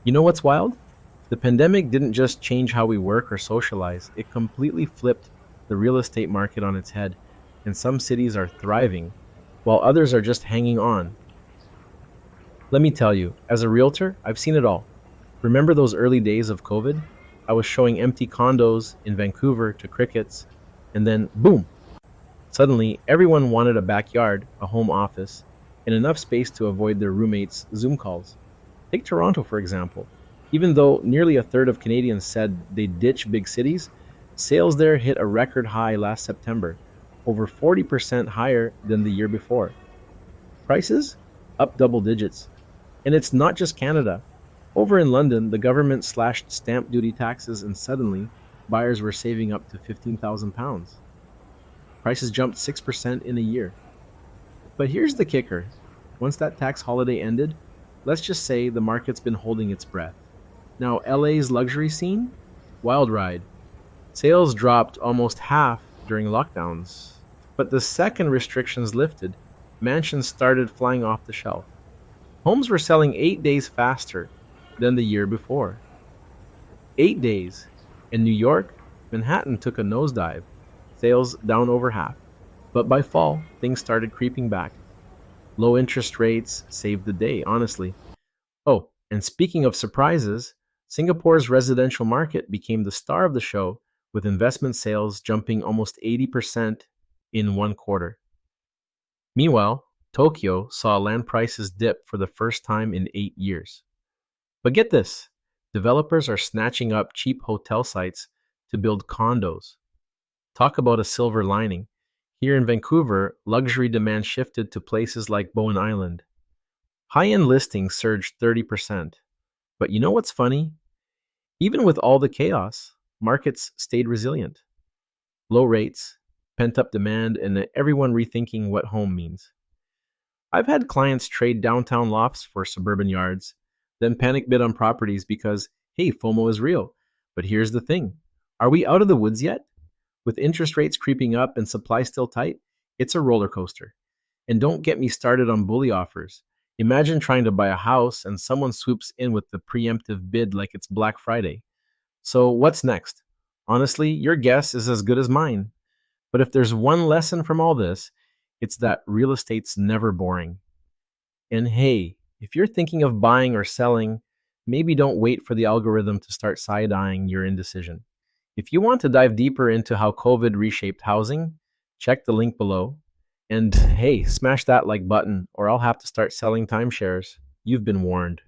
You know what's wild? The pandemic didn't just change how we work or socialize, it completely flipped the real estate market on its head, and some cities are thriving, while others are just hanging on. Let me tell you, as a realtor, I've seen it all. Remember those early days of COVID? I was showing empty condos in Vancouver to crickets, and then boom! Suddenly, everyone wanted a backyard, a home office, and enough space to avoid their roommates' Zoom calls. Take Toronto, for example. Even though nearly a third of Canadians said they'd ditch big cities, sales there hit a record high last September, over 40% higher than the year before. Prices? Up double digits. And it's not just Canada. Over in London, the government slashed stamp duty taxes and suddenly buyers were saving up to £15,000. Prices jumped 6% in a year. But here's the kicker. Once that tax holiday ended, let's just say the market's been holding its breath. Now, LA's luxury scene? Wild ride. Sales dropped almost half during lockdowns. But the second restrictions lifted, mansions started flying off the shelf. Homes were selling 8 days faster than the year before. 8 days. In New York, Manhattan took a nosedive, sales down over half. But by fall, things started creeping back. Low interest rates saved the day, honestly. Oh, and speaking of surprises, Singapore's residential market became the star of the show, with investment sales jumping almost 80% in one quarter. Meanwhile, Tokyo saw land prices dip for the first time in 8 years. But get this, developers are snatching up cheap hotel sites to build condos. Talk about a silver lining. Here in Vancouver, luxury demand shifted to places like Bowen Island. High end listings surged 30%. But you know what's funny? Even with all the chaos, markets stayed resilient. Low rates, pent up demand, and everyone rethinking what home means. I've had clients trade downtown lofts for suburban yards, then panic bid on properties because, hey, FOMO is real. But here's the thing, are we out of the woods yet? With interest rates creeping up and supply still tight, it's a roller coaster. And don't get me started on bully offers. Imagine trying to buy a house and someone swoops in with the preemptive bid like it's Black Friday. So, what's next? Honestly, your guess is as good as mine. But if there's one lesson from all this, it's that real estate's never boring. And hey, if you're thinking of buying or selling, maybe don't wait for the algorithm to start side eyeing your indecision. If you want to dive deeper into how COVID reshaped housing, check the link below. And hey, smash that like button, or I'll have to start selling timeshares. You've been warned.